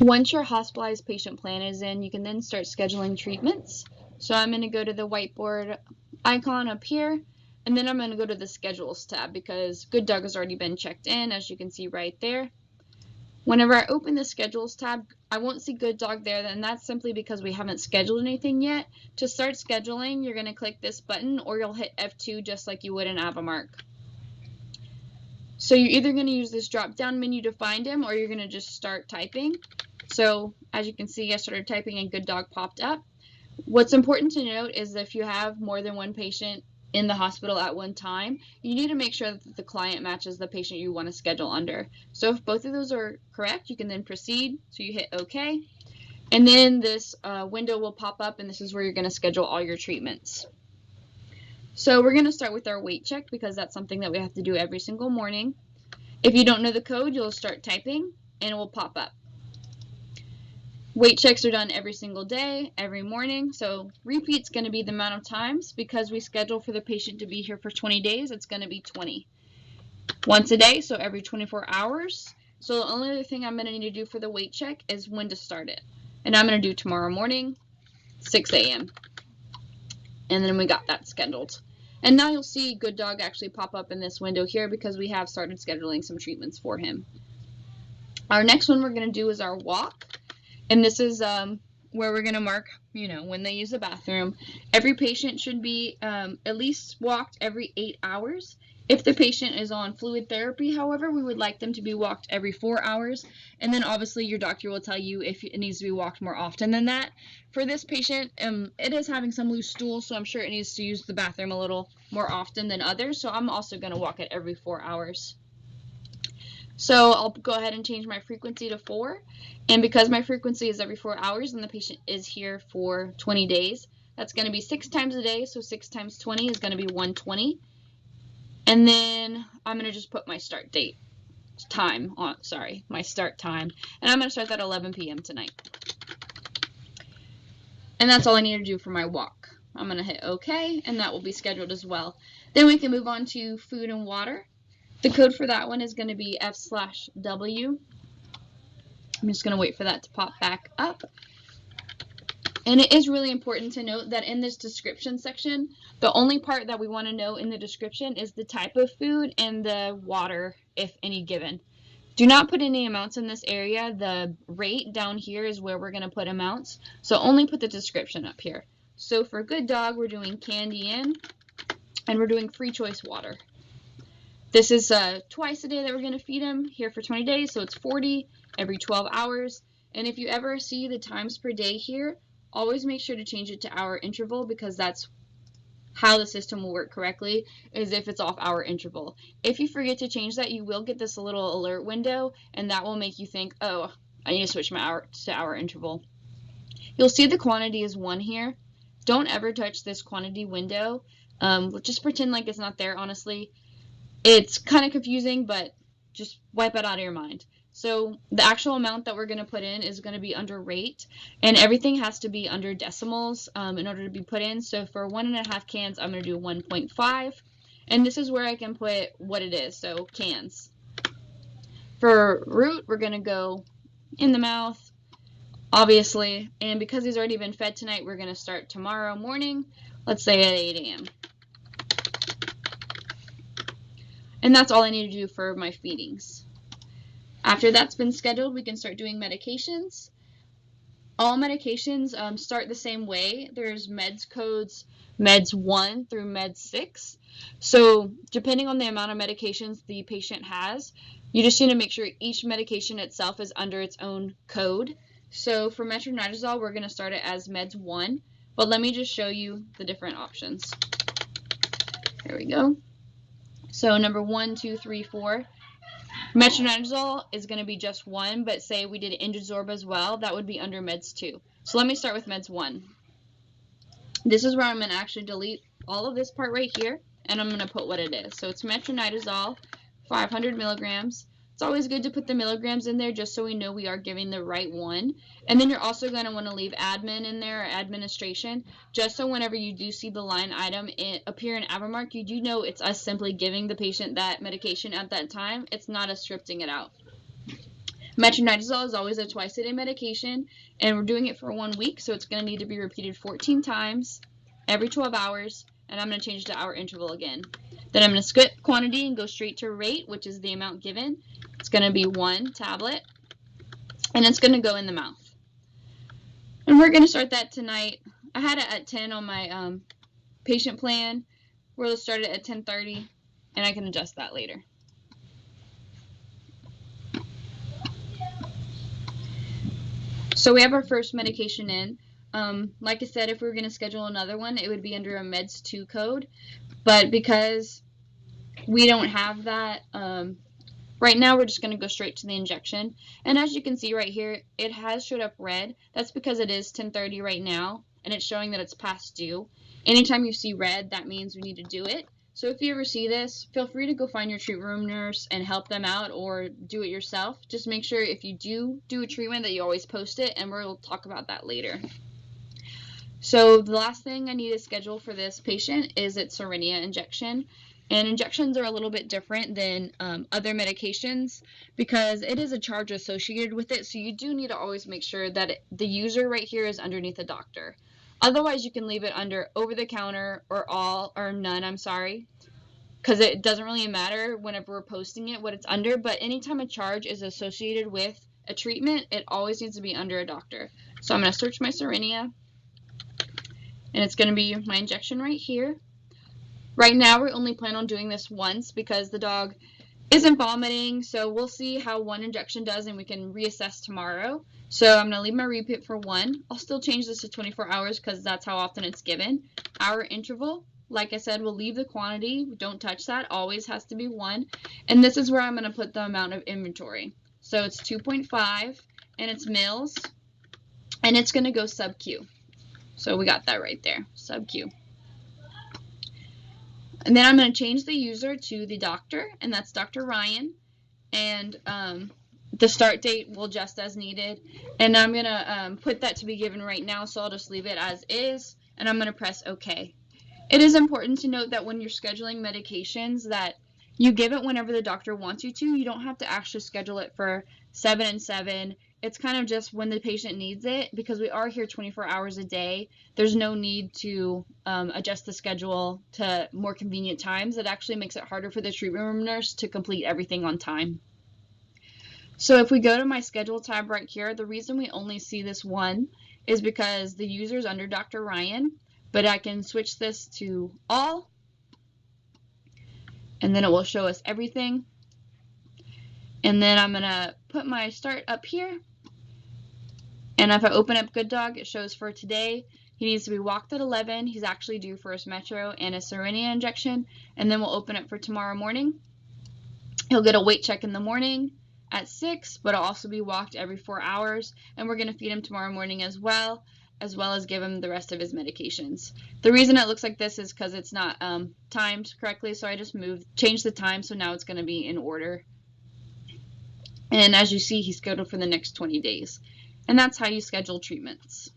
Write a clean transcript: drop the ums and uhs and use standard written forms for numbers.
Once your hospitalized patient plan is in, you can then start scheduling treatments. So I'm going to go to the whiteboard icon up here, and then I'm going to go to the schedules tab because Good Dog has already been checked in, as you can see right there. Whenever I open the schedules tab, I won't see Good Dog there, and that's simply because we haven't scheduled anything yet. To start scheduling, you're going to click this button, or you'll hit F2 just like you would in Avamark. So you're either going to use this drop-down menu to find him, or you're going to just start typing. So as you can see, I started typing and Good Dog popped up. What's important to note is that if you have more than one patient in the hospital at one time, you need to make sure that the client matches the patient you want to schedule under. So if both of those are correct, you can then proceed. So you hit OK. And then this window will pop up, and this is where you're going to schedule all your treatments. So we're going to start with our weight check because that's something that we have to do every single morning. If you don't know the code, you'll start typing and it will pop up. Weight checks are done every single day, every morning, so repeat's going to be the amount of times. Because we schedule for the patient to be here for 20 days, it's going to be 20. Once a day, so every 24 hours. So the only other thing I'm going to need to do for the weight check is when to start it. And I'm going to do tomorrow morning, 6 a.m. And then we got that scheduled. And now you'll see Good Dog actually pop up in this window here because we have started scheduling some treatments for him. Our next one we're going to do is our walk. And this is where we're going to mark, when they use the bathroom. Every patient should be at least walked every 8 hours. If the patient is on fluid therapy, however, we would like them to be walked every 4 hours. And then obviously your doctor will tell you if it needs to be walked more often than that. For this patient, it is having some loose stool, so I'm sure it needs to use the bathroom a little more often than others. So I'm also going to walk it every 4 hours. So I'll go ahead and change my frequency to 4. And because my frequency is every 4 hours and the patient is here for 20 days, that's going to be 6 times a day. So 6 times 20 is going to be 120. And then I'm going to just put my start date time on, my start time. And I'm going to start at 11 p.m. tonight. And that's all I need to do for my walk. I'm going to hit OK, and that will be scheduled as well. Then we can move on to food and water. The code for that one is going to be F/W. I'm just going to wait for that to pop back up. And it is really important to note that in this description section, the only part that we want to know in the description is the type of food and the water, if any given. Do not put any amounts in this area. The rate down here is where we're going to put amounts. So only put the description up here. So for Good Dog, we're doing candy in, and we're doing free choice water. This is twice a day that we're going to feed him here for 20 days, so it's 40 every 12 hours. And if you ever see the times per day here, always make sure to change it to hour interval because that's how the system will work correctly, is if it's off hour interval. If you forget to change that, you will get this little alert window, and that will make you think, oh, I need to switch my hour to hour interval. You'll see the quantity is 1 here. Don't ever touch this quantity window. Just pretend like it's not there, honestly. It's kind of confusing, but just wipe it out of your mind. So the actual amount that we're going to put in is going to be under rate, and everything has to be under decimals in order to be put in. So for 1.5 cans, I'm going to do 1.5, and this is where I can put what it is, so cans. For root, we're going to go in the mouth, obviously, and because he's already been fed tonight, we're going to start tomorrow morning, let's say at 8 a.m. And that's all I need to do for my feedings. After that's been scheduled, we can start doing medications. All medications start the same way. There's meds codes, meds 1 through meds 6. So depending on the amount of medications the patient has, you just need to make sure each medication itself is under its own code. So for metronidazole, we're going to start it as meds 1. But let me just show you the different options. Here we go. So number 1, 2, 3, 4. Metronidazole is going to be just 1, but say we did Indrazorb as well, that would be under meds 2. So let me start with meds 1. This is where I'm going to actually delete all of this part right here, and I'm going to put what it is. So it's metronidazole, 500 milligrams. It's always good to put the milligrams in there just so we know we are giving the right one. And then you're also going to want to leave admin in there, or administration, just so whenever you do see the line item appear in Avamark, you do know it's us simply giving the patient that medication at that time. It's not us scripting it out. Metronidazole is always a twice-a-day medication, and we're doing it for 1 week, so it's going to need to be repeated 14 times every 12 hours, and I'm going to change the hour interval again. Then I'm going to skip quantity and go straight to rate, which is the amount given. It's going to be 1 tablet, and it's going to go in the mouth. And we're going to start that tonight. I had it at 10 on my patient plan. We'll start it at 10:30, and I can adjust that later. So we have our first medication in. Like I said, if we were going to schedule another one, it would be under a Meds 2 code. But because we don't have that, right now we're just going to go straight to the injection. And as you can see right here, it has showed up red. That's because it is 10:30 right now, and it's showing that it's past due. Anytime you see red, that means we need to do it. So if you ever see this, feel free to go find your treatment room nurse and help them out, or do it yourself. Just make sure if you do a treatment that you always post it, and we'll talk about that later. So the last thing I need to schedule for this patient is its Cerenia injection. And injections are a little bit different than other medications because it is a charge associated with it. So you do need to always make sure that the user right here is underneath the doctor. Otherwise, you can leave it under over-the-counter or all or none, I'm sorry, because it doesn't really matter whenever we're posting it what it's under. But anytime a charge is associated with a treatment, it always needs to be under a doctor. So I'm going to search my Cerenia, and it's going to be my injection right here. Right now, we only plan on doing this once because the dog isn't vomiting, so we'll see how one injection does, and we can reassess tomorrow. So I'm going to leave my repeat for 1. I'll still change this to 24 hours because that's how often it's given. Hour interval, like I said, we'll leave the quantity. Don't touch that. Always has to be 1. And this is where I'm going to put the amount of inventory. So it's 2.5, and it's mils, and it's going to go sub-Q. So we got that right there, sub-Q. And then I'm going to change the user to the doctor, and that's Dr. Ryan. And the start date will adjust as needed. And I'm going to put that to be given right now, so I'll just leave it as is, and I'm going to press OK. It is important to note that when you're scheduling medications that you give it whenever the doctor wants you to. You don't have to actually schedule it for 7 and 7. It's kind of just when the patient needs it, because we are here 24 hours a day. There's no need to adjust the schedule to more convenient times. It actually makes it harder for the treatment room nurse to complete everything on time. So if we go to my schedule tab right here, the reason we only see this one is because the user is under Dr. Ryan, but I can switch this to all, and then it will show us everything. And then I'm going to put my start up here. And if I open up Good Dog, it shows for today. He needs to be walked at 11. He's actually due for his Metro and a Cerenia injection. And then we'll open it for tomorrow morning. He'll get a weight check in the morning at 6, but he'll also be walked every 4 hours. And we're going to feed him tomorrow morning as well as give him the rest of his medications. The reason it looks like this is because it's not timed correctly, so I just changed the time, so now it's going to be in order. And as you see, he's scheduled for the next 20 days. And that's how you schedule treatments.